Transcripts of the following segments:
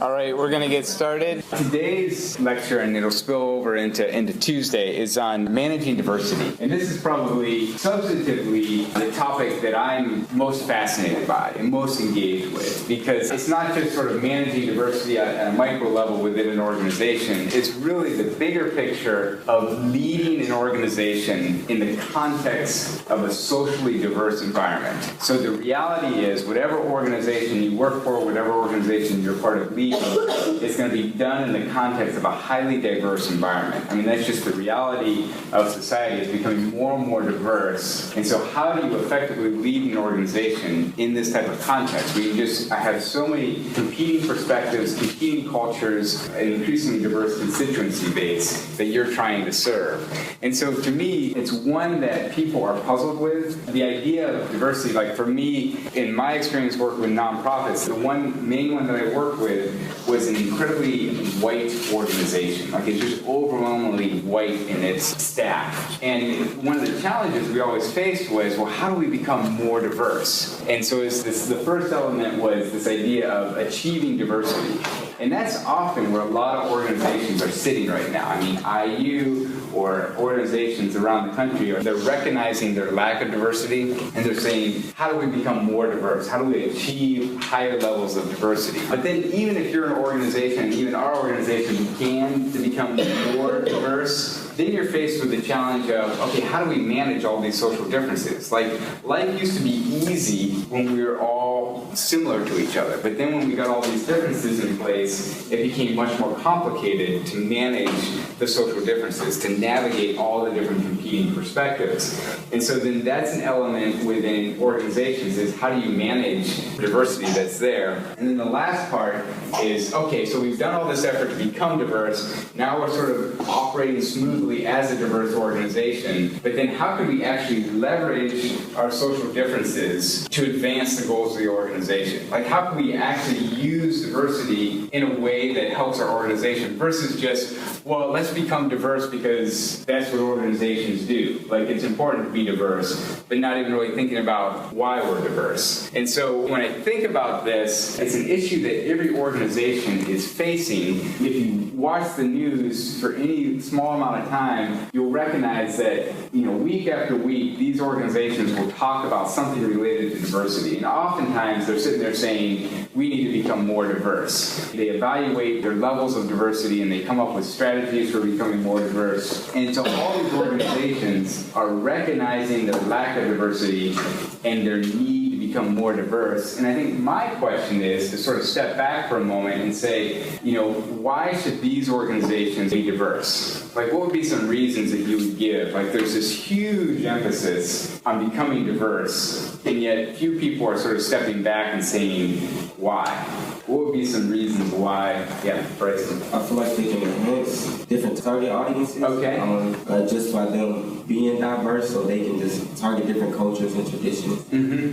All right, we're going to get started. Today's lecture, and it'll spill over into Tuesday, is on managing diversity. And this is probably substantively the topic that I'm most fascinated by and most engaged with, because it's not just sort of managing diversity at a micro level within an organization. It's really the bigger picture of leading an organization in the context of a socially diverse environment. So the reality is, whatever organization you work for, whatever organization you're part of leading, it's going to be done in the context of a highly diverse environment. I mean, that's just the reality of society. It's becoming more and more diverse. And so how do you effectively lead an organization in this type of context where I have so many competing perspectives, competing cultures, an increasingly diverse constituency base that you're trying to serve? And so to me, it's one that people are puzzled with. The idea of diversity, like for me, in my experience working with nonprofits, the main one that I worked with was an incredibly white organization. Like, it's just overwhelmingly white in its staff. And one of the challenges we always faced was, well, how do we become more diverse? And so the first element was this idea of achieving diversity. And that's often where a lot of organizations are sitting right now. I mean, IU or organizations around the country, they're recognizing their lack of diversity, and they're saying, how do we become more diverse? How do we achieve higher levels of diversity? But then even if you're an organization, even our organization began to become more diverse, then you're faced with the challenge of, okay, how do we manage all these social differences? Like, life used to be easy when we were all similar to each other, but then when we got all these differences in place, it became much more complicated to manage the social differences, to navigate all the different competing perspectives. And so then that's an element within organizations, is how do you manage diversity that's there? And then the last part is, okay, so we've done all this effort to become diverse, now we're sort of operating smoothly as a diverse organization, but then how can we actually leverage our social differences to advance the goals of the organization? Like, how can we actually use diversity in a way that helps our organization versus just, well, let's become diverse because that's what organizations do. Like, it's important to be diverse, but not even really thinking about why we're diverse. And so when I think about this, it's an issue that every organization is facing. If you watch the news for any small amount of time, you'll recognize that, week after week, these organizations will talk about something related to diversity. And oftentimes they're sitting there saying, we need to become more diverse. They evaluate their levels of diversity and they come up with strategies for becoming more diverse. And so all these organizations are recognizing their lack of diversity and their need to become more diverse. And I think my question is to sort of step back for a moment and say, why should these organizations be diverse? Like, what would be some reasons that you would give? Like, there's this huge emphasis on becoming diverse, and yet few people are sort of stepping back and saying, why? What would be some reasons why? Yeah, Bryson. I feel like they can enhance different target audiences. Okay. Just by them being diverse, so they can just target different cultures and traditions,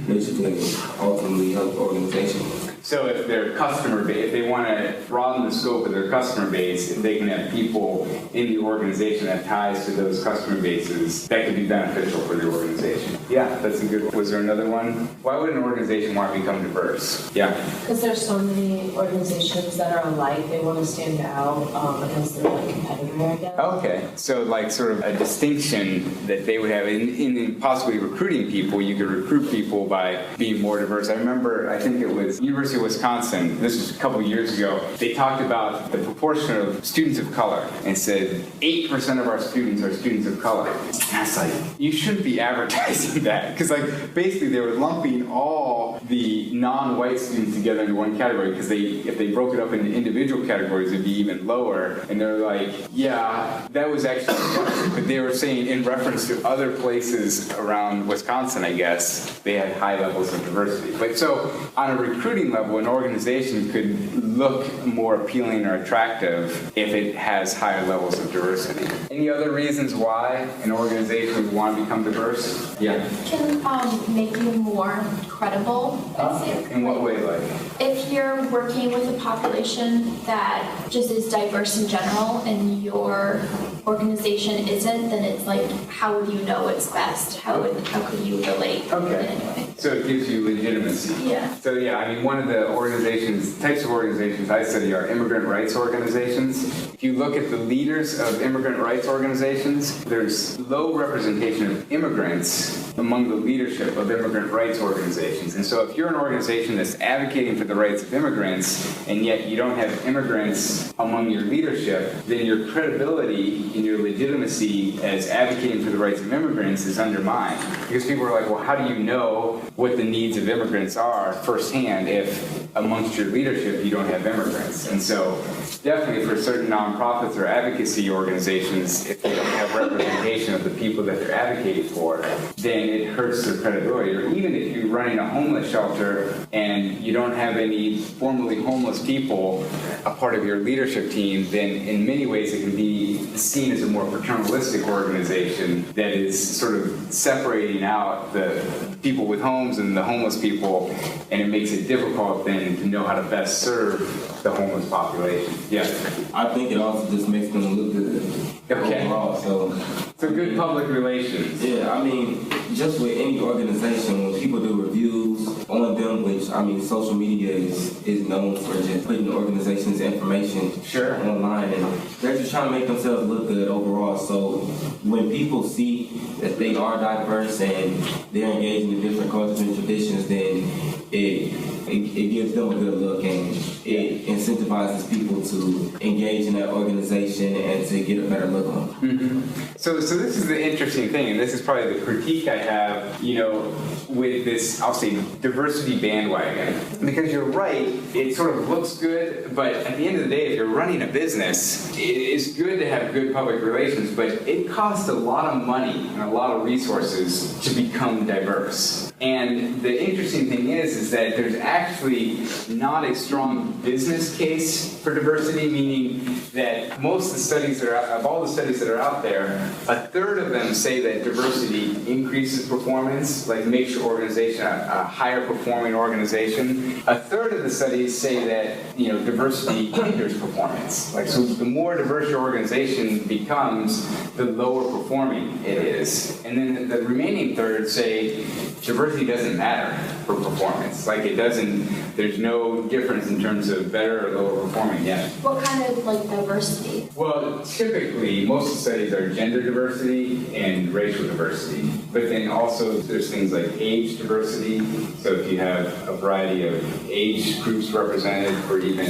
which can ultimately help the organization. So if their customer base, if they want to broaden the scope of their customer base, if they can have people in the organization that ties to those customer bases, that could be beneficial for the organization. Yeah, that's a good one. Was there another one? Why would an organization want to become diverse? Yeah. Because there's so many organizations that are alike. They want to stand out against their competitor, I guess. Okay. So like sort of a distinction that they would have in possibly recruiting people. You could recruit people by being more diverse. I remember, I think it was University of Wisconsin, this was a couple years ago, they talked about the proportion of students of color and said 8% of our students are students of color. And I was like, you shouldn't be advertising that, because like basically they were lumping all the non-white students together into one category, because if they broke it up into individual categories, it'd be even lower. And they're like, yeah, that was actually, but they were saying in reference to other places around Wisconsin, I guess, they had high levels of diversity. But so on a recruiting level, an organization could look more appealing or attractive if it has higher levels of diversity. Any other reasons why an organization would want to become diverse? Yeah. Can make you more credible. In what way, like? if you're working with a population that just is diverse in general and your organization isn't, then it's like, how would you know what's best? How could you relate in any way? So it gives you legitimacy. Yeah. So yeah, I mean, one of the types of organizations I study are immigrant rights organizations. If you look at the leaders of immigrant rights organizations, there's low representation of immigrants among the leadership of immigrant rights organizations. And so if you're an organization that's advocating for the rights of immigrants, and yet you don't have immigrants among your leadership, then your credibility and your legitimacy as advocating for the rights of immigrants is undermined. Because people are like, well, how do you know what the needs of immigrants are firsthand if amongst your leadership you don't have immigrants? And so definitely for certain nonprofits or advocacy organizations, if they don't have representation of the people that they're advocating for, then it hurts their credibility. Or even if you're running a homeless shelter and you don't have any formerly homeless people a part of your leadership team, then in many ways it can be seen as a more paternalistic organization that is sort of separating out the people with homes and the homeless people, and it makes it difficult then to know how to best serve the homeless population. Yeah. I think it also just makes them look good overall. So good public relations. Yeah, I mean, just with any organization, when people do reviews on them, which, I mean, social media is known for just putting the organization's information online, and they're just trying to make themselves look good overall. So when people see that they are diverse and they're engaging in different cultures and traditions, then it gives them a good look, and it incentivizes people to engage in that organization and to get a better look on them. Mm-hmm. So this is the interesting thing, and this is probably the critique I have, with this, I'll say, diversity bandwagon. Because you're right, it sort of looks good, but at the end of the day, if you're running a business, it is good to have good public relations, but it costs a lot of money and a lot of resources to become diverse. And the interesting thing is that there's actually not a strong business case for diversity, meaning that most of the studies that are, of all the studies that are out there, a third of them say that diversity increases performance, like makes your organization a higher performing organization. A third of the studies say that diversity hinders performance. Like, so the more diverse your organization becomes, the lower performing it is. And then the remaining third say diversity doesn't matter for performance. Like, it doesn't, there's no difference in terms of better or lower performing yet. What kind of diversity? Well, typically, most of the studies are gender diversity and racial diversity. But then also there's things like age diversity. So if you have a variety of age groups represented, or even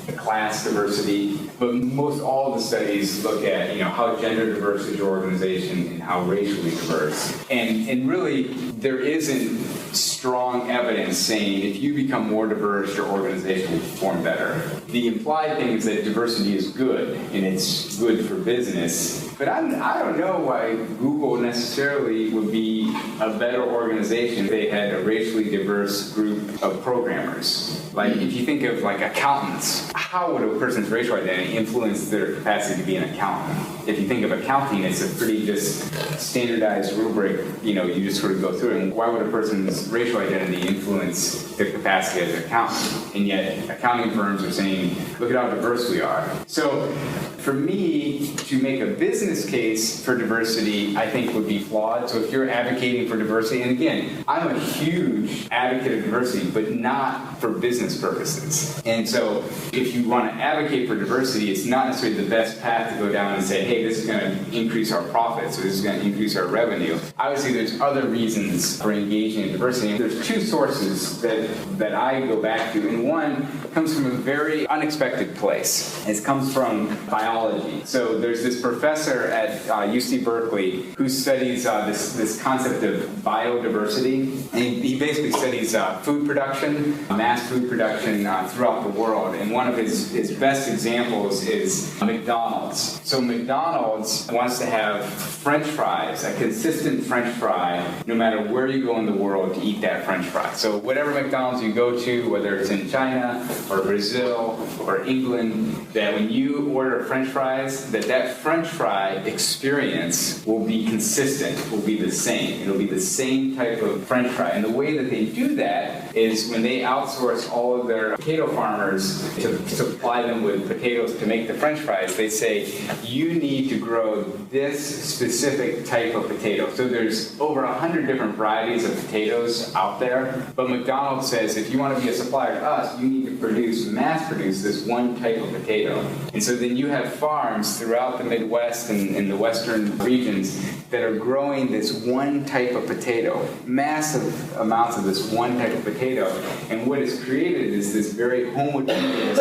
the class diversity. But most all of the studies look at, how gender diverse is your organization and how racially diverse. And really, there isn't strong evidence saying if you become more diverse, your organization will perform better. The implied thing is that diversity is good, and it's good for business. But I don't know why Google necessarily would be a better organization if they had a racially diverse group of programmers. Like, if you think of accountants, how would a person's racial identity influence their capacity to be an accountant? If you think of accounting, it's a pretty just standardized rubric, you just sort of go through it. And why would a person's racial identity influence their capacity as an accountant? And yet accounting firms are saying, look at how diverse we are. So for me, to make a business case for diversity, I think would be flawed. So if you're advocating for diversity, and again, I'm a huge advocate of diversity, but not for business purposes. And so if you want to advocate for diversity, it's not necessarily the best path to go down and say, hey, this is going to increase our profits, or this is going to increase our revenue. Obviously, there's other reasons for engaging in diversity. And there's two sources that I go back to, and one comes from a very unexpected place. It comes from biology. So there's this professor at UC Berkeley who studies this concept of biodiversity. And he basically studies food production, mass food production throughout the world. And one of his best examples is McDonald's. So McDonald's wants to have French fries, a consistent French fry, no matter where you go in the world to eat that French fry. So whatever McDonald's you go to, whether it's in China or Brazil or England, that when you order French fries, that French fry experience will be consistent, will be the same. It'll be the same type of French fry. And the way that they do that is when they outsource all of their potato farmers to supply them with potatoes to make the French fries, they say, you need to grow this specific type of potato. So there's over 100 different varieties of potatoes out there, but McDonald's says if you want to be a supplier to us, you need to mass produce this one type of potato. And so then you have farms throughout the Midwest and the western regions that are growing this one type of potato, massive amounts of this one type of potato. And what is created is this very homogeneous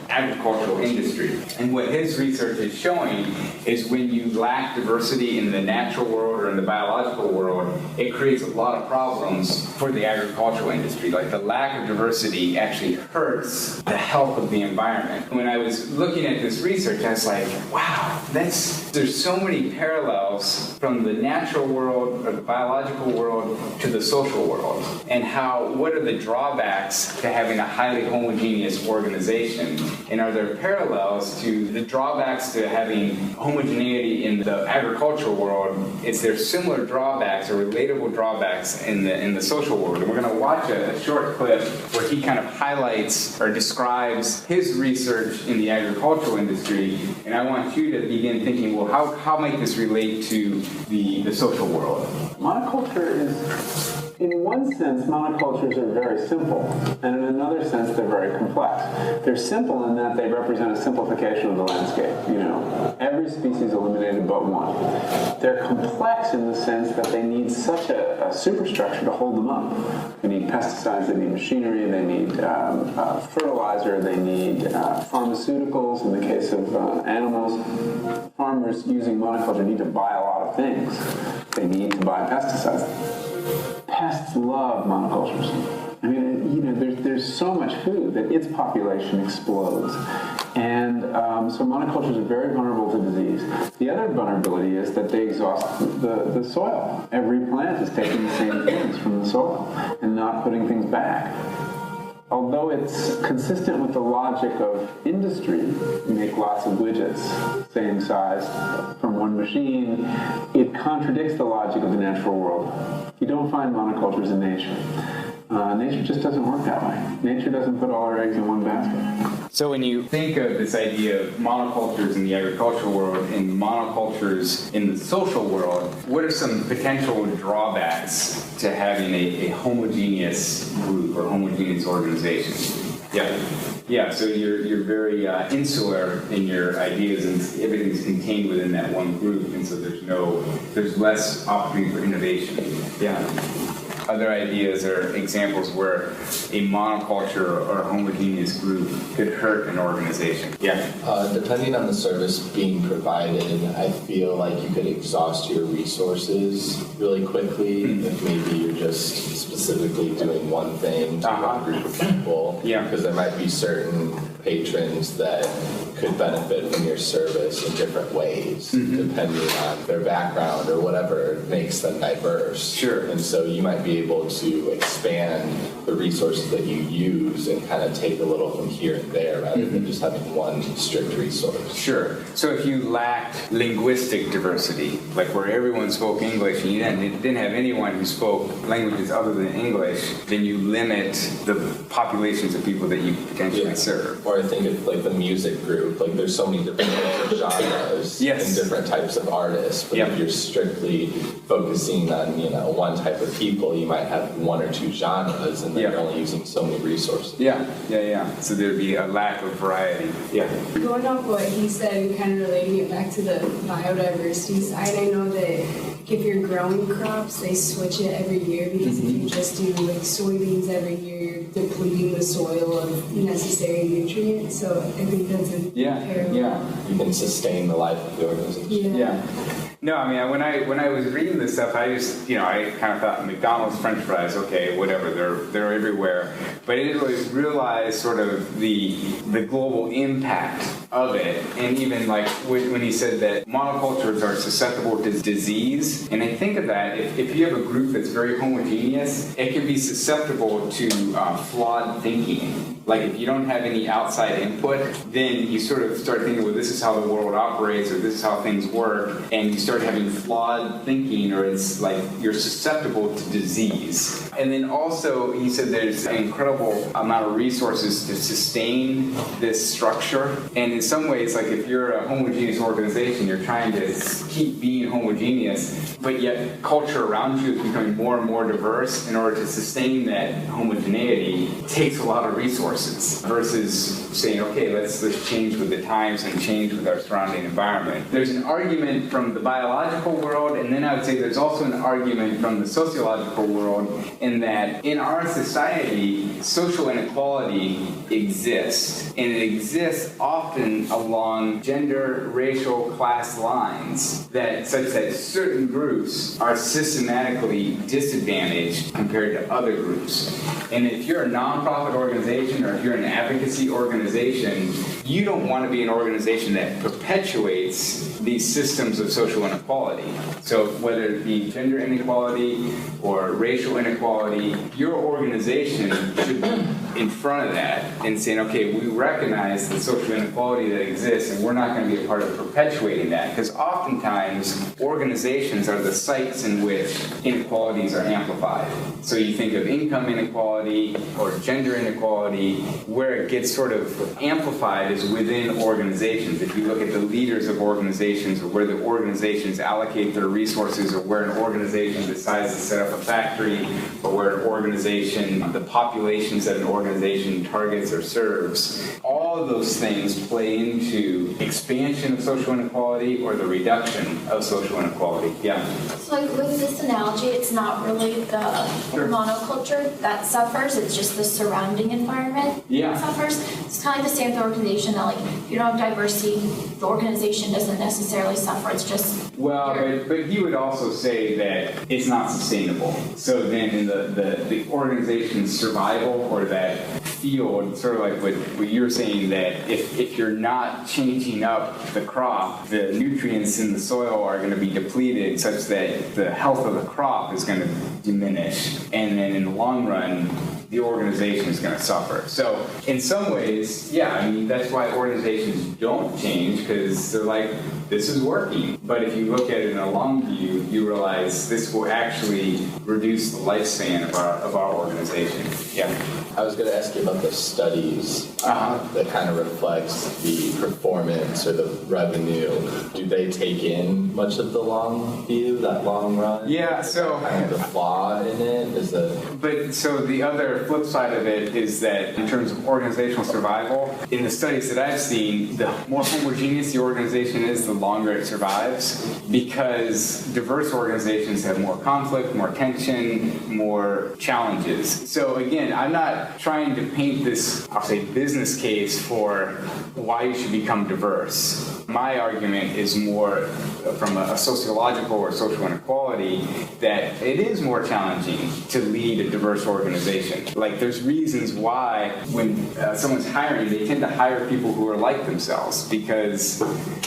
agricultural industry. And what his research is showing is when you lack diversity in the natural world or in the biological world, it creates a lot of problems for the agricultural industry. Like the lack of diversity actually hurts the health of the environment. When I was looking at this research, I was like, wow, there's so many parallels from the natural world or the biological world to the social world. And what are the drawbacks to having a highly homogeneous organization? And are there parallels to the drawbacks to having homogeneity in the agricultural world? Is there similar drawbacks or relatable drawbacks in the social world? And we're going to watch a short clip where he kind of highlights or describes his research in the agricultural industry. And I want you to begin thinking, well, how might this relate to the social world? Monoculture is, in one sense, monocultures are very simple, and in another sense, they're very complex. They're simple in that they represent a simplification of the landscape. Every species eliminated but one. They're complex in the sense that they need such a superstructure to hold them up. They need pesticides, they need machinery, they need fertilizer, they need pharmaceuticals. In the case of animals, farmers using monoculture need to buy a lot of things. They need to buy pesticides. Pests love monocultures. I mean, there's so much food that its population explodes. And so monocultures are very vulnerable to disease. The other vulnerability is that they exhaust the soil. Every plant is taking the same things from the soil and not putting things back. Although it's consistent with the logic of industry, you make lots of widgets, same size, from one machine, it contradicts the logic of the natural world. You don't find monocultures in nature. Nature just doesn't work that way. Nature doesn't put all her eggs in one basket. So when you think of this idea of monocultures in the agricultural world and monocultures in the social world, what are some potential drawbacks to having a homogeneous group or homogeneous organization? Yeah, so you're very insular in your ideas, and everything's contained within that one group, and so there's less opportunity for innovation. Yeah. Other ideas or examples where a monoculture or a homogeneous group could hurt an organization? Yeah. Depending on the service being provided, I feel like you could exhaust your resources really quickly if maybe you're just specifically doing one thing to one group of people. Yeah. Because there might be certain patrons that could benefit from your service in different ways, depending on their background or whatever makes them diverse. Sure. And so you might be able to expand the resources that you use and kind of take a little from here and there rather than just having one strict resource. Sure. So if you lacked linguistic diversity, like where everyone spoke English and you didn't have anyone who spoke languages other than English, then you limit the populations of people that you potentially serve. Or I think it's like the music group, like there's so many different types of genres and different types of artists, but if you're strictly focusing on, one type of people, you might have one or two genres and then you're only using so many resources. Yeah. So there'd be a lack of variety. Yeah. Going off what he said, kind of relating it back to the biodiversity side, I know that if you're growing crops, they switch it every year because if you just do like soybeans every year, you're depleting the soil of necessary nutrients. So I think that's a parallel. Yeah. You can sustain the life of the organization. Yeah. No, I mean, when I was reading this stuff, I just, I kind of thought McDonald's French fries, okay, whatever, they're everywhere. But I didn't really realize sort of the global impact of it. And even like when he said that monocultures are susceptible to disease, and I think of that, if you have a group that's very homogeneous, it can be susceptible to flawed thinking. Like if you don't have any outside input, then you sort of start thinking, well, this is how the world operates, or this is how things work, and you start having flawed thinking, or it's like you're susceptible to disease. And then also, he said there's an incredible amount of resources to sustain this structure. And in some ways, like if you're a homogeneous organization, you're trying to keep being homogeneous, but yet culture around you is becoming more and more diverse. In order to sustain that homogeneity, it takes a lot of resources versus saying, okay, let's change with the times and change with our surrounding environment. There's an argument from the biological world, and then I would say there's also an argument from the sociological world, in that in our society, social inequality exists, and it exists often along gender, racial, class lines, such that certain groups are systematically disadvantaged compared to other groups. And if you're a nonprofit organization, or if you're an advocacy organization, you don't want to be an organization that perpetuates these systems of social inequality. So whether it be gender inequality or racial inequality, your organization should be in front of that and saying, okay, we recognize the social inequality that exists, and we're not going to be a part of perpetuating that. Because oftentimes, organizations are the sites in which inequalities are amplified. So you think of income inequality or gender inequality, where it gets sort of amplified is within organizations. If you look at the leaders of organizations, or where the organizations allocate their resources, or where an organization decides to set up a factory, or where an organization, the populations that an organization targets or serves, all of those things play into expansion of social inequality or the reduction of social inequality. Yeah. So like with this analogy, it's not really the monoculture that suffers, it's just the surrounding environment that suffers. It's kind of like the same with the organization, that like if you don't have diversity, the organization doesn't necessarily suffer, it's just... Well, but he would also say that it's not sustainable. So then in the organization's survival, or that field, sort of like what you're saying, that if you're not changing up the crop, the nutrients in the soil are going to be depleted such that the health of the crop is going to diminish. And then in the long run, the organization is going to suffer. So in some ways, yeah, I mean, that's why organizations don't change, because they're like, this is working. But if you look at it in a long view, you realize this will actually reduce the lifespan of our organization. Yeah. I was going to ask you about the studies that kind of reflects the performance or the revenue. Do they take in much of the long view, that long run? Yeah, so... kind of the flaw in it is that... But so the other flip side of it is that in terms of organizational survival, in the studies that I've seen, the more homogeneous the organization is, the longer it survives, because diverse organizations have more conflict, more tension, more challenges. So again, I'm not trying to paint this, I'll say, business case for why you should become diverse. My argument is more from a sociological or social inequality, that it is more challenging to lead a diverse organization. Like there's reasons why when someone's hiring, they tend to hire people who are like themselves, because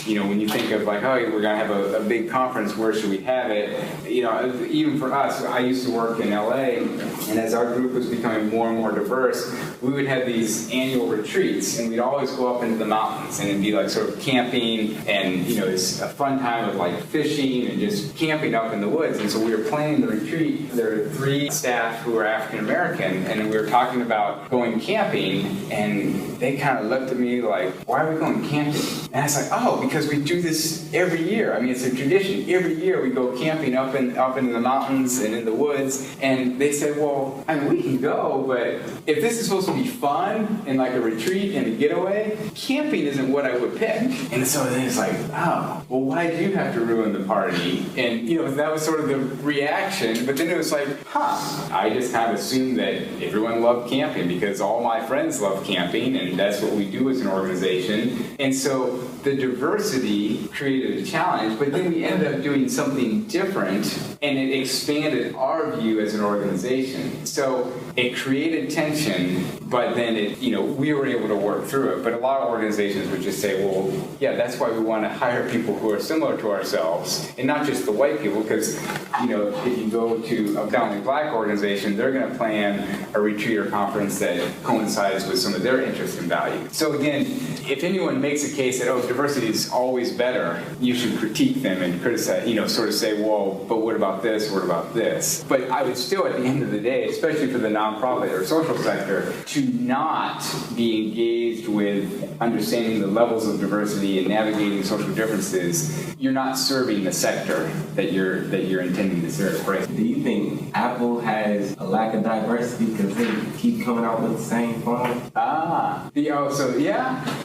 when you think of like, oh, we're going to have a big conference, where should we have it? Even for us, I used to work in LA, and as our group was becoming more and more diverse, we would have these annual retreats, and we'd always go up into the mountains, and it'd be like sort of camping, and it's a fun time of like fishing and just camping up in the woods. And so we were planning the retreat. There were 3 staff who were African American, and we were talking about going camping, and they kind of looked at me like, why are we going camping? And I was like, oh, because we do this every year. I mean, it's a tradition. Every year we go camping up into the mountains and in the woods. And they said, well, I mean, we can go, but if this is supposed to be fun and like a retreat and a getaway, camping isn't what I would pick. And so then it's like, oh, well, why do you have to ruin the party? And, that was sort of the reaction. But then it was like, I just kind of assumed that everyone loved camping because all my friends love camping, and that's what we do as an organization. And so the diversity created a challenge, but then we ended up doing something different, and it expanded our view as an organization. So it created tension, but then we were able to work through it. But a lot of organizations would just say, well, yeah, that's why we want to hire people who are similar to ourselves, and not just the white people, because, if you go to a predominantly black organization, they're going to plan a retreat or conference that coincides with some of their interests and values. So again, if anyone makes a case that, diversity is always better, you should critique them and criticize, sort of say, well, but what about this, what about this? But I would still, at the end of the day, especially for the nonprofit or social sector, to not be engaged with understanding the levels of diversity and navigating social differences, you're not serving the sector that you're intending to serve, right? Do you think Apple has a lack of diversity because they keep coming out with the same phone?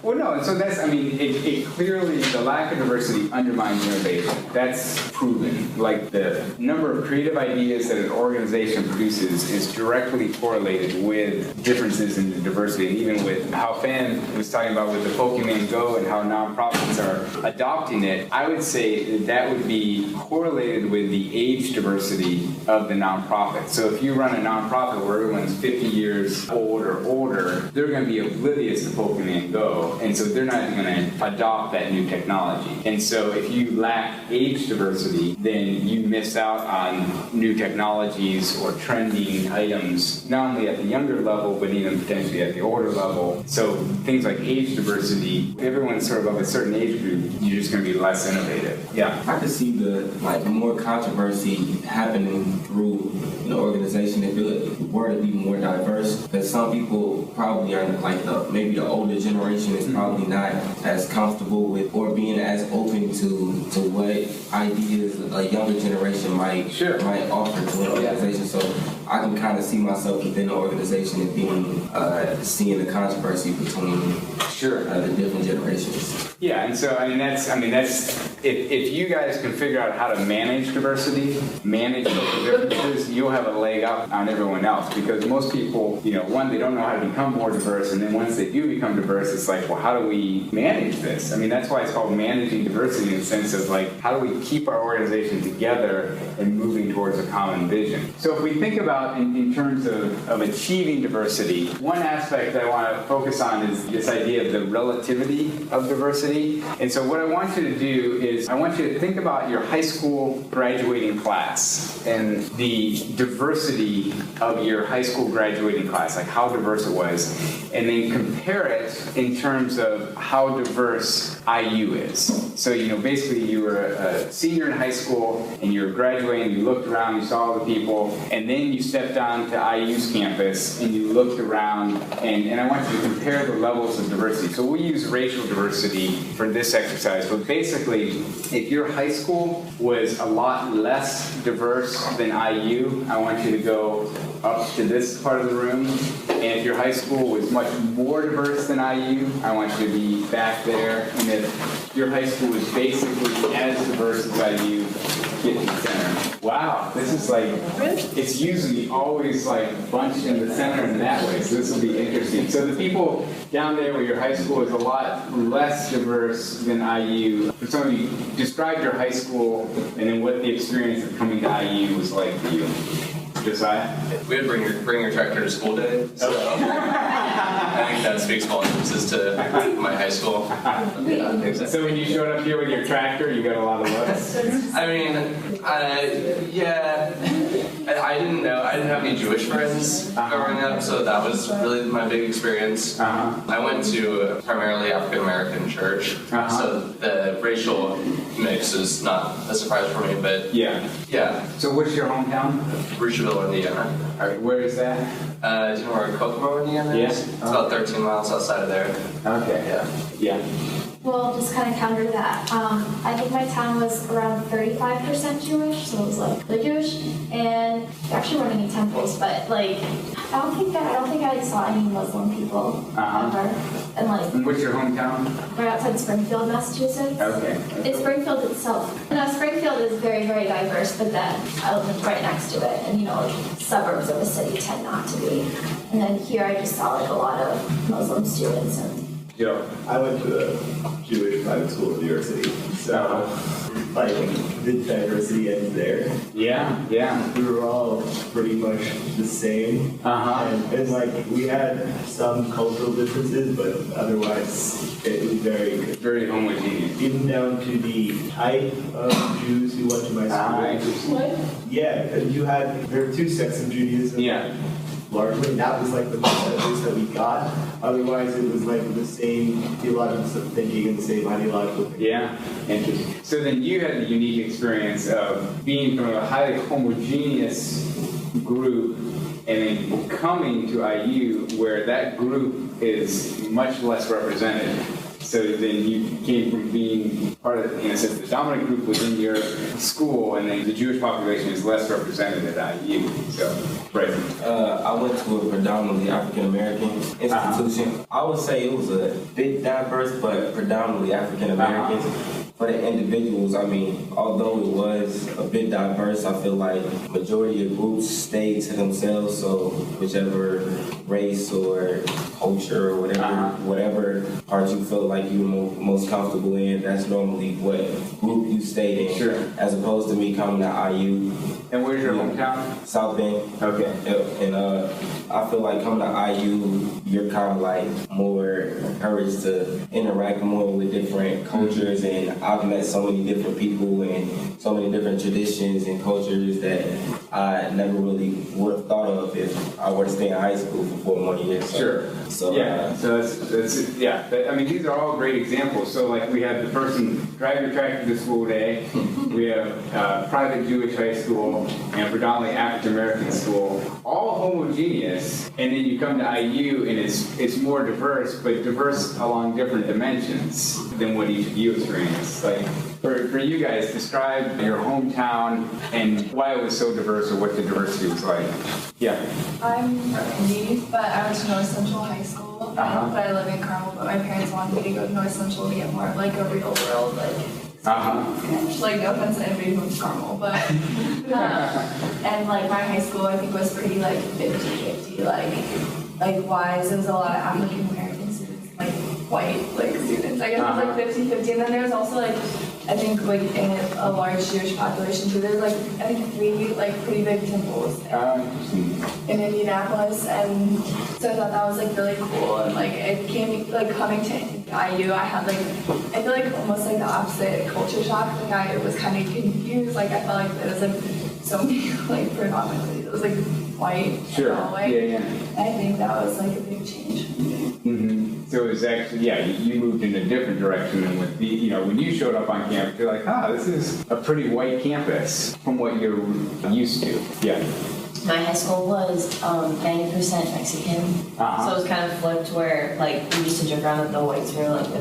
Well, no, so that's, it clearly, the lack of diversity undermines innovation. That's proven. Like, the number of creative ideas that an organization produces is directly correlated with differences in the diversity. And even with how Fan was talking about with the Pokemon Go and how nonprofits are adopting it, I would say that would be correlated with the age diversity of the nonprofit. So if you run a nonprofit where everyone's 50 years old or older, they're going to be oblivious to Pokemon Go, and so they're not even going to adopt that new technology. And so if you lack age diversity, then you miss out on new technologies or trending items, not only at the younger level, but even potentially at the older level. So things like age diversity, if everyone's sort of a certain age group, you're just going to be less innovative. Yeah. I could see the more controversy happening through an organization if it were to be more diverse. Because some people probably are maybe the older generation is probably not as comfortable with or being as open to what ideas a younger generation might offer to an organization. So I can kind of see myself within the organization and being seeing the controversy between the different generations. Yeah, and so that's if you guys can figure out how to manage diversity, manage social differences, you'll have a leg up on everyone else, because most people, one, they don't know how to become more diverse, and then once they do become diverse, it's like, well, how do we manage this? That's why it's called managing diversity, in the sense of how do we keep our organization together and moving towards a common vision. So if we think about in terms of achieving diversity, one aspect that I want to focus on is this idea of the relativity of diversity. And so what I want you to do is I want you to think about your high school graduating class and the diversity of your high school graduating class, like how diverse it was, and then compare it in terms of how diverse IU is. So, basically you were a senior in high school and you were graduating, you looked around, you saw all the people, and then you stepped on to IU's campus and you looked around, and I want you to compare the levels of diversity. So we'll use racial diversity for this exercise, but basically, if your high school was a lot less diverse than IU, I want you to go up to this part of the room. And if your high school was much more diverse than IU, I want you to be back there. And if your high school was basically as diverse as IU, get in the center. Wow, this is it's usually always bunched in the center in that way, so this will be interesting. So the people down there where your high school is a lot less diverse than IU, for some of you, describe your high school and then what the experience of coming to IU was like for you. Josiah? We would bring your tractor to school day, so I think that speaks volumes as to my high school. Yeah, so when you showed up here with your tractor, you got a lot of looks? I didn't know. I didn't have any Jewish friends growing up, so that was really my big experience. I went to a primarily African American church, so the racial mix is not a surprise for me, but yeah. So what's your hometown? Rushville, Indiana. All right, where is that? Do you know where Kokomo, Indiana is? It's about 13 miles outside of there. Okay. Yeah. Well, just kind of counter that. I think my town was around 35% Jewish, so it was really Jewish, and there actually weren't any temples, but I don't think I saw any Muslim people ever. And what's your hometown? Right outside Springfield, Massachusetts. Okay. It's Springfield itself. Now, Springfield is very, very diverse, but then I lived right next to it, and suburbs of a city tend not to be. And then here I just saw a lot of Muslim students and. I went to a Jewish private private school in New York City. So, like, the diversity ends there. Yeah, yeah. We were all pretty much the same. And like, we had some cultural differences, but otherwise, it was very homogeneous. Even down to the type of Jews who went to my school. Yeah, there were two sects of Judaism. Yeah. Largely, that was like the messages that we got. Otherwise, it was like the same theological thinking and the same ideological thinking. Yeah, interesting. So then you had the unique experience of being from a highly homogeneous group and then coming to IU where that group is much less represented. So then you came from being part of, in a sense, the dominant group within your school, and then the Jewish population is less represented at IU. So, right. I went to a predominantly African American institution. I would say it was a bit diverse, but predominantly African Americans. For the individuals, I mean, although it was a bit diverse, I feel like majority of groups stayed to themselves. So whichever race or culture or whatever part you felt like you were most comfortable in, that's normally what group you stayed in. Sure. As opposed to me coming to IU. And where's your hometown? South Bend. Okay. And I feel like coming to IU, you're kind of like more encouraged to interact more with different cultures, and I've met so many different people and so many different traditions and cultures that I never really would have thought of if I were to stay in high school for 4 more years. So yeah. So that's yeah. I mean, these are all great examples. So like we have the person driving your tractor to school day. We have private Jewish high school and predominantly African American school, all homogeneous, and then you come to IU and it's more diverse, but diverse along different dimensions than what each of you experienced. Like for you guys, describe your hometown and why it was so diverse, or what the diversity was like. Yeah. I'm from Indy, but I went to North Central High School, but I live in Carmel, but my parents wanted me to go to North Central to get more of like a real world, like no offense to anybody from Carmel, but and like my high school I think was pretty like 50-50, like wise. There was a lot of African American students, like white like students. I guess it was like 50-50, and then there was also like I think like in a large Jewish population too. There's like I think 3 like pretty big temples in Indianapolis, and so I thought that was like really cool. And like it came like coming to IU, I had like I feel like almost like the opposite culture shock. Like I was kind of confused. Like I felt like there was like so many like predominantly it was like white. Sure. Yeah. I think that was like a big change. Mm-hmm. So it was actually, you moved in a different direction than with the, when you showed up on campus, you're like, this is a pretty white campus from what you're used to. Yeah. My high school was 90% Mexican, so it was kind of flipped where like we used to joke around that the whites were like the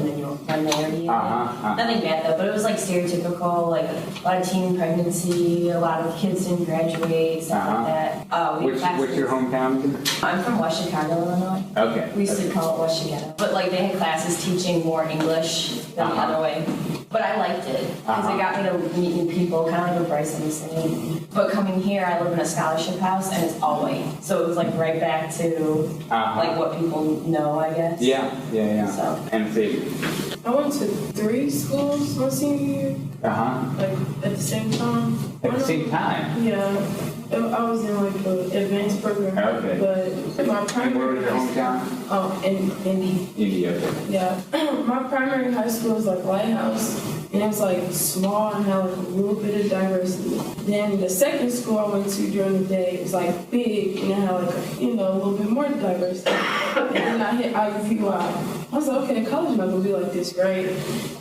minority. Nothing bad though, but it was like stereotypical, like a lot of teen pregnancy, a lot of kids didn't graduate, stuff like that. What's your hometown? I'm from West Chicago, Illinois. Okay. We used to call it West Chicago, but like they had classes teaching more English than the other way. But I liked it because it got me to meet new people, kind of like what Bryson was saying. But coming here, I live in a scholarship house and it's all white, so it was like right back to like what people know, I guess. Yeah. So. And Sadie? I went to 3 schools my senior year. Like at the same time. At the same time? Yeah. I was in like the advanced program. Okay. But my primary. And where was your hometown? Oh, in Indy. Indy, okay. Yeah. My primary high school was like Lighthouse, and it was like small and had like a little bit of diversity. Then the second school I went to during the day was like big and it had like a little bit more diversity. And then I hit IUPUI. I was like, okay, college not gonna be like this, right?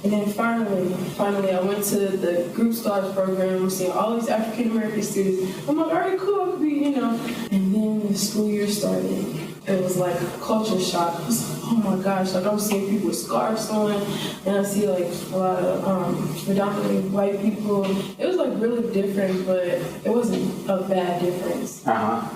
And then finally, I went to the group scholars program, seeing all these African American students. I'm like, all right, cool, I could be, And then the school year started. It was like a culture shock. I was like, oh my gosh, like I'm seeing people with scarves on, and I see like a lot of predominantly white people. It was like really different, but it wasn't a bad difference. It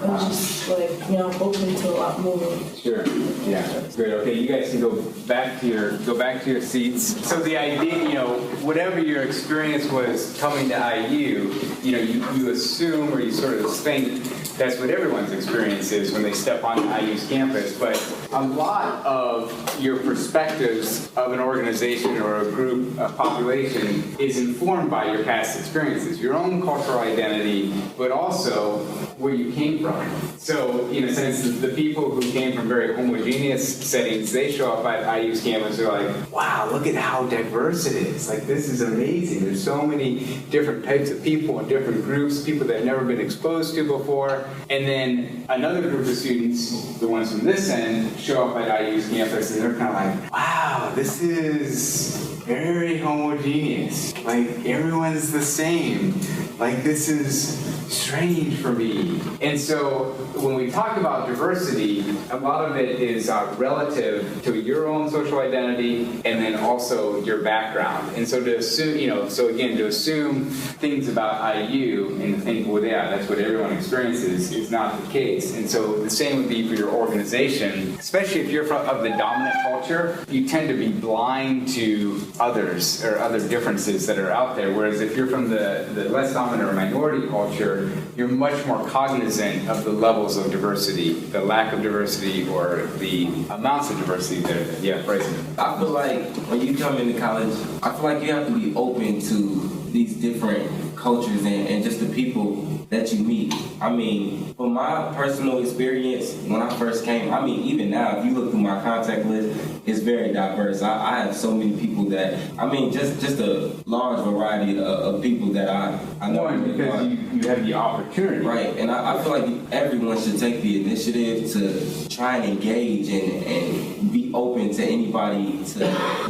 was just like, I'm open to a lot more. Sure. Yeah. Great. Okay, you guys can go back to your seats. So the idea, whatever your experience was coming to IU, you assume or you sort of think that's what everyone's experience is when they step on IU's campus. But a lot of of your perspectives of an organization or a group, a population, is informed by your past experiences, your own cultural identity, but also where you came from. So, in a sense, the people who came from very homogeneous settings, they show up at IU's campus, they're like, wow, look at how diverse it is. Like, this is amazing. There's so many different types of people and different groups, people that have never been exposed to before. And then another group of students, the ones from this end, show up at IU's campus and they're kind of like, wow, this is very homogeneous. Like, everyone's the same. Like, this is strange for me. And so when we talk about diversity, a lot of it is relative to your own social identity and then also your background. And so to assume, to assume things about IU and to think, well, yeah, that's what everyone experiences is not the case. And so the same would be for your organization, especially if you're of the dominant culture, you tend to be blind to others or other differences that are out there. Whereas if you're from the less dominant or minority culture, you're much more cognizant of the levels of diversity, the lack of diversity, or the amounts of diversity that you have present. I feel like when you come into college, I feel like you have to be open to these different cultures and just the people that you meet. I mean, from my personal experience, when I first came, I mean, even now, if you look through my contact list, it's very diverse. I have so many people that, I mean, just a large variety of people that I know. Because you have the opportunity. Right, and I feel like everyone should take the initiative to try and engage and be open to anybody, to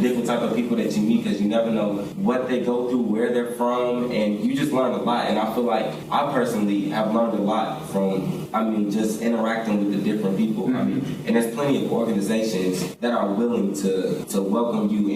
different type of people that you meet, because you never know what they go through, where they're from, and you just learn a lot. And I feel like I personally have learned a lot from, just interacting with the different people. Mm-hmm. And there's plenty of organizations that are willing to welcome you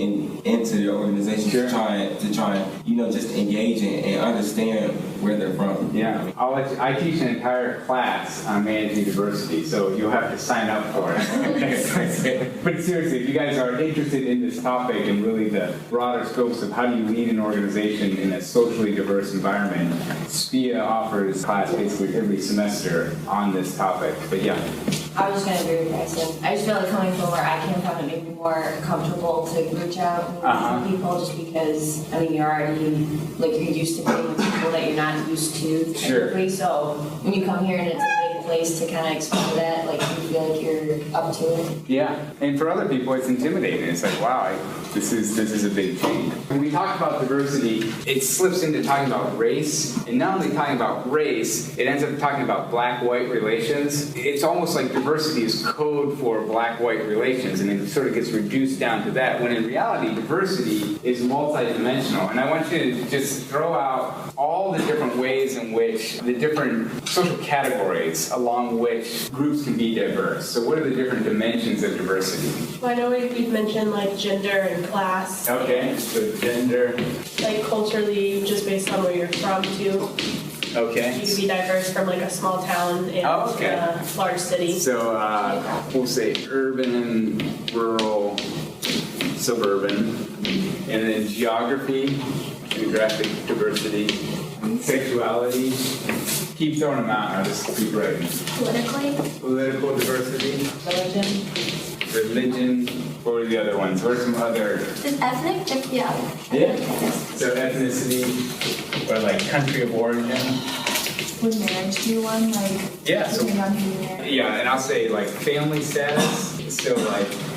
into their organization. Sure. to try and just engage and understand where they're from. Yeah, I teach an entire class on managing diversity, so you'll have to sign up for it. But seriously, if you guys are interested in this topic and really the broader scopes of how do you lead an organization in a socially diverse environment, SPIA offers class basically every semester on this topic. But yeah. I was just going to agree with Bryson. I just feel like coming from where I came from, it made me more comfortable to reach out and meet people, just because, you're already, you're used to being with people that you're not used to. Sure. So when you come here and it's a big place to kind of explore that, you feel like you're up to it. Yeah, and for other people, it's intimidating. It's like, wow, this is a big change. When we talk about diversity, it slips into talking about race, and not only talking about race, it ends up talking about black-white relations. It's almost like diversity is code for black-white relations, and it sort of gets reduced down to that, when in reality, diversity is multidimensional. And I want you to just throw out all the different ways in which the different social categories along which groups can be diverse. So what are the different dimensions of diversity? Well, I know we've mentioned gender and class. Okay, so gender. Culturally, just based on where you're from too. Okay. You can be diverse from a small town and a large city. So we'll say urban, rural, suburban, and then geography, geographic diversity, sexuality. Keep throwing them out, I'll just keep writing. Political diversity. Religion. What were the other ones? What are some other? Is ethnic? Yeah. So ethnicity, or country of origin. Would marriage be one? Yeah, and I'll say family status. So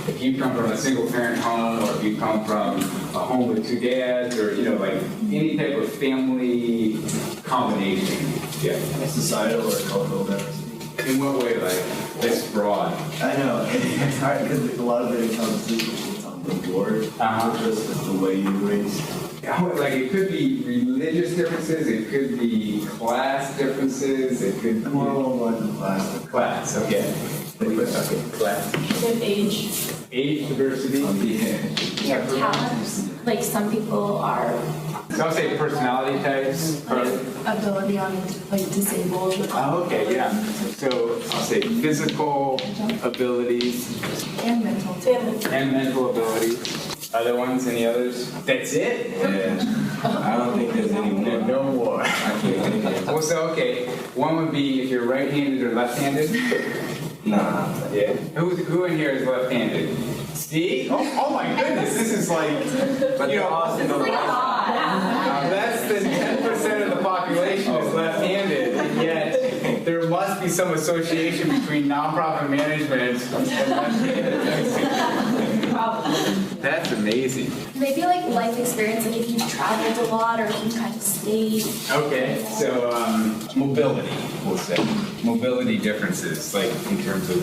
if you come from a single parent home, or if you come from a home with two dads, or any type of family combination. Yeah. Societal or cultural diversity. In what way? It's broad. I know. It's hard because a lot of it comes to what's on the board. Just the way you raise. It could be religious differences, it could be class differences, it could be... More along class. Class, okay. Okay, class. And age. Age diversity. Yeah, talent. Some people are... So I'll say personality types. Ability on disabled. Oh, okay, yeah. So I'll say physical abilities. And mental. And mental abilities. Other ones? Any others? That's it? Yeah. I don't think there's any more. No more. I can't. Well, so, okay. One would be if you're right-handed or left-handed. Nah. Yeah. Who in here is left-handed? Steve? Oh my goodness, this is like, you know, less than 10% of the population is left-handed, yet there must be some association between nonprofit management and left-handed. That's amazing. Maybe like life experience, like if you've traveled a lot or if you kind of stayed. Okay, so mobility, we'll say. Mobility differences, like in terms of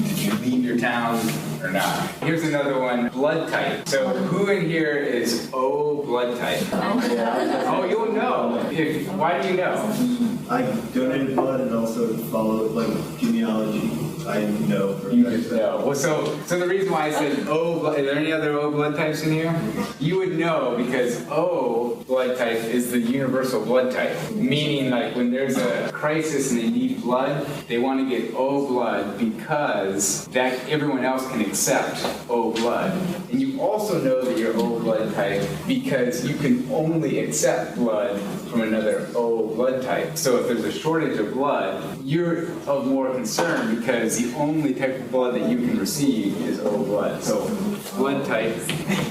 did you leave your town or not? Here's another one, blood type. So who in here is O blood type? Oh, you'll know. Why do you know? I donated blood and also followed like genealogy. I know for You just know. Well, so the reason why I said O blood, are there any other O blood types in here? You would know because O blood type is the universal blood type, meaning like when there's a crisis and they need blood, they want to get O blood because that everyone else can accept O blood. And you also know that you're O blood type because you can only accept blood from another O blood type. So if there's a shortage of blood, you're of more concern because the only type of blood that you can receive is O blood. So blood type.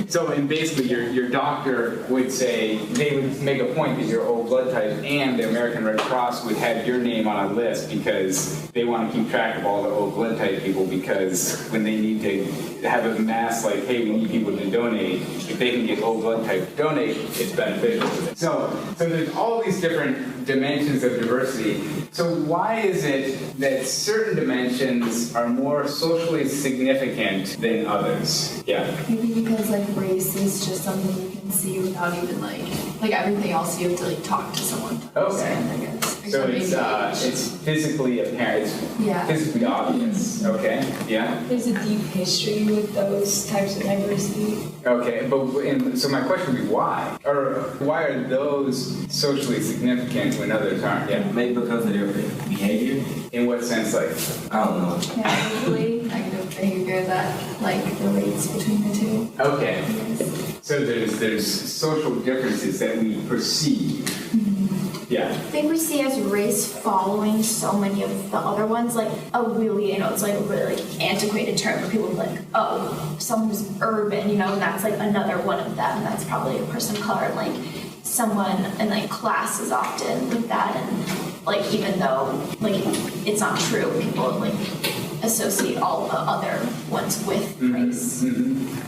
So and basically your doctor would say, they would make a point that you're O blood type, and the American Red Cross would have your name on a list because they want to keep track of all the O blood type people, because when they need to have a mass like, hey, we need people to donate, if they can get O blood type to donate, it's beneficial to them. So there's all these different dimensions of diversity. So why is it that certain dimensions are more socially significant than others? Yeah. Maybe because like race is just something you can see without even like everything else you have to like talk to someone to understand, I guess. So it's physically apparent, it's physically obvious. Okay, yeah. There's a deep history with those types of diversity. Okay, so my question would be why? Or why are those socially significant when others aren't? Yeah. Maybe because of their behavior. In what sense, like? I don't know. Yeah, usually negative behavior that like relates between the two. Okay. So there's social differences that we perceive. Yeah. I think we see as race following so many of the other ones, like a really, it's like a really like antiquated term where people are like, oh, someone who's urban, and that's like another one of them. That's probably a person of color, and like someone in like class is often with that, and like even though like it's not true, people like associate all the other ones with race.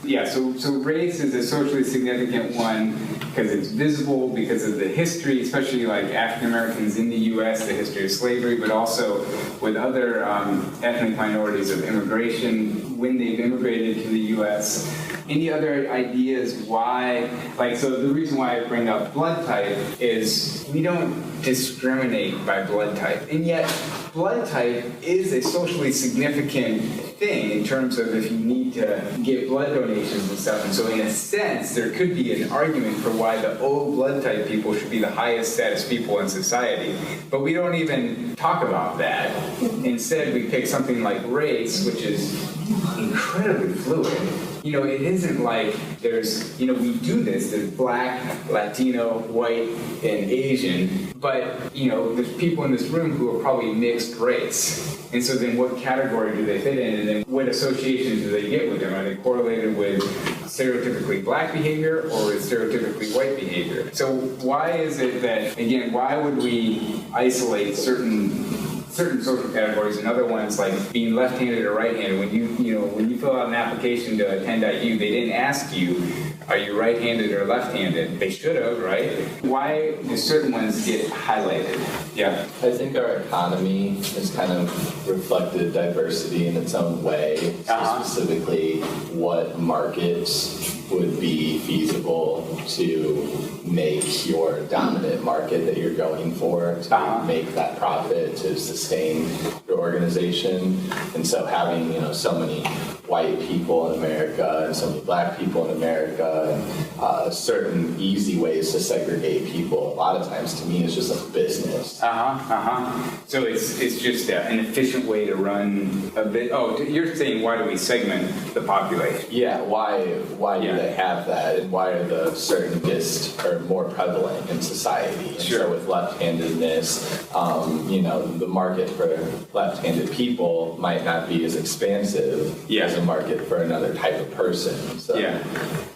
Yeah, so race is a socially significant one because it's visible because of the history, especially like African Americans in the U.S., the history of slavery, but also with other ethnic minorities of immigration when they've immigrated to the U.S. Any other ideas why, so the reason why I bring up blood type is we don't discriminate by blood type, and yet blood type is a socially significant thing in terms of if you need to get blood donations and stuff. And so in a sense, there could be an argument for why the O blood type people should be the highest status people in society. But we don't even talk about that. Instead, we pick something like race, which is incredibly fluid. It isn't like there's, we do this, there's black, Latino, white, and Asian, but, there's people in this room who are probably mixed race. And so then what category do they fit in? And then what associations do they get with them? Are they correlated with stereotypically black behavior or with stereotypically white behavior? So why is it that, again, why would we isolate certain social categories and other ones like being left-handed or right-handed? When you fill out an application to attend IU, they didn't ask you, are you right-handed or left-handed? They should have, right? Why do certain ones get highlighted? Yeah. I think our economy has kind of reflected diversity in its own way. So specifically, what markets would be feasible to make your dominant market that you're going for, to make that profit, to sustain your organization. And so having, so many white people in America and so many black people in America, and certain easy ways to segregate people. A lot of times, to me, it's just a business. So it's just an efficient way to run a bit. Oh, you're saying why do we segment the population? Yeah, why do they have that, and why are the certain gifts are more prevalent in society? And so with left-handedness, the market for left-handed people might not be as expansive as a market for another type of person. So. Yeah.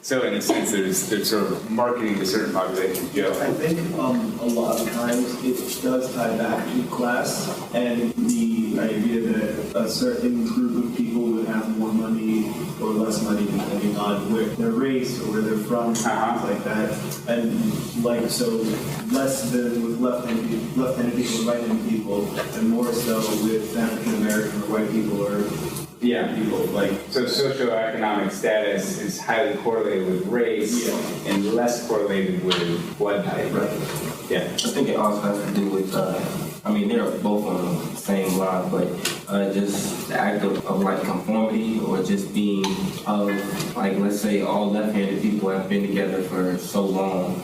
So in a sense, there's sort of marketing to certain populations. Joe? I think a lot of times it does tie back to class and the idea that a certain group of people would have more money or less money depending on where their race or where they're from, things like that. And like so, less than with left-handed people and right-handed people, and more so with African American or white people or people. Like so, socioeconomic status is highly correlated with race and less correlated with blood type. Right. Yeah. I think it also has to do with. They're both on the same line, but just the act of like conformity or just being like let's say all left-handed people have been together for so long.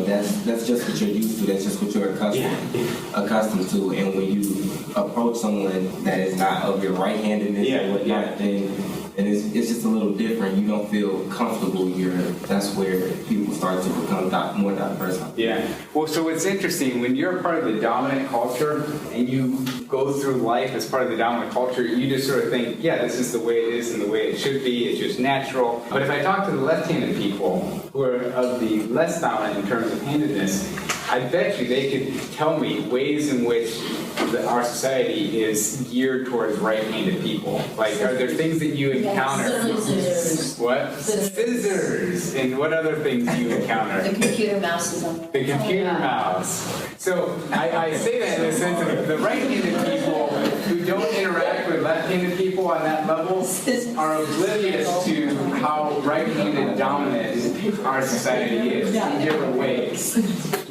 That's just what you're used to. That's just what you're accustomed to. And when you approach someone that is not of your right-handedness or whatnot, then it's just a little different. You don't feel comfortable. That's where people start to become more diverse. Yeah. Well, so it's interesting when you're part of the dominant culture and you go through life as part of the dominant culture, you just sort of think, this is the way it is and the way it should be. It's just natural. But if I talk to the left-handed people who are of the less dominant in terms of handedness, I bet you they could tell me ways in which our society is geared towards right-handed people. Like, are there things that you encounter? Scissors. What? Scissors. And what other things do you encounter? The computer mouse is on there. The computer mouse. So I say that in the sense of the right-handed people who don't interact with left-handed people on that level are oblivious to how right-handed dominant our society is in different ways.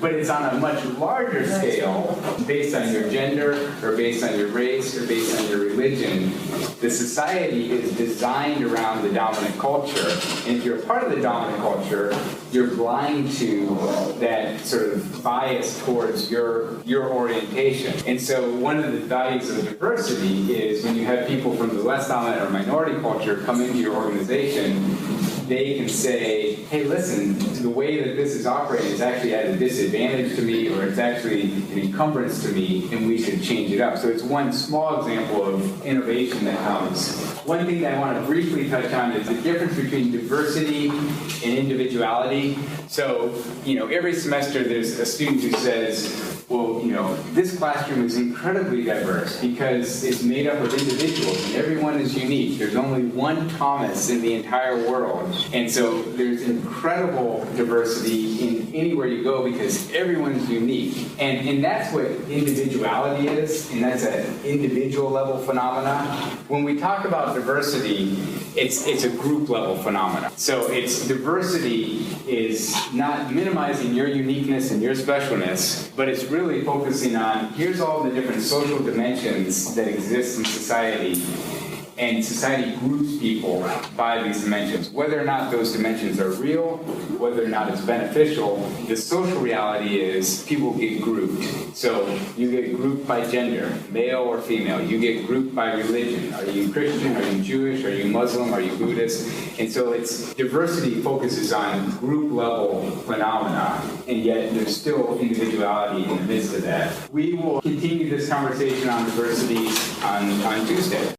But it's on a much larger scale, based on your gender, or based on your race, or based on your religion. The society is designed around the dominant culture. And if you're part of the dominant culture, you're blind to that sort of bias towards your orientation. And so one of the values of diversity is when you have people from the less dominant or minority culture come into your organization, they can say, hey, listen, the way that this is operating is actually at a disadvantage to me, or it's actually an encumbrance to me, and we should change it up. So it's one small example of innovation that comes. One thing that I want to briefly touch on is the difference between diversity and individuality. So, every semester there's a student who says, well, this classroom is incredibly diverse because it's made up of individuals and everyone is unique. There's only one Thomas in the entire world. And so there's incredible diversity in anywhere you go because everyone's unique. And that's what individuality is, and that's an individual level phenomena. When we talk about diversity, it's a group level phenomena. So it's diversity is not minimizing your uniqueness and your specialness, but it's really focusing on here's all the different social dimensions that exist in society, and society groups people by these dimensions. Whether or not those dimensions are real, whether or not it's beneficial, the social reality is people get grouped. So you get grouped by gender, male or female. You get grouped by religion. Are you Christian? Are you Jewish? Are you Muslim? Are you Buddhist? And so it's diversity focuses on group level phenomena, and yet there's still individuality in the midst of that. We will continue this conversation on diversity on Tuesday.